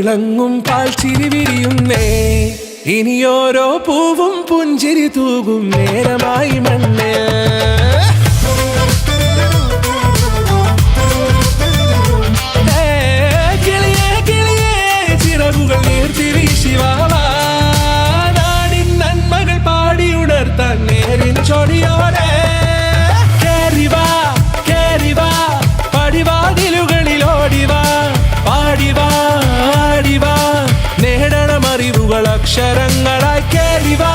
തിളങ്ങും പാൽച്ചിരി വിരിയുന്നേ ഇനിയോരോ പൂവും പുഞ്ചിരി തൂകും നേരമായി മണ്ണേ കിളിയേ കിളിയേ ചിറകുകൾ നീർത്തി വീശിവാവാ നാടിൻ നന്മകൾ പാടിയുണർത്താൻ നേരിൻ ചൊടിയോടെ കേറിവാ കേറിവാ പടിവാതിലുകളിൽ ഓടിവാ പാടിവാ ആടിവാ നേടണം അറിവുകൾ അക്ഷരങ്ങളായി കേറിവാ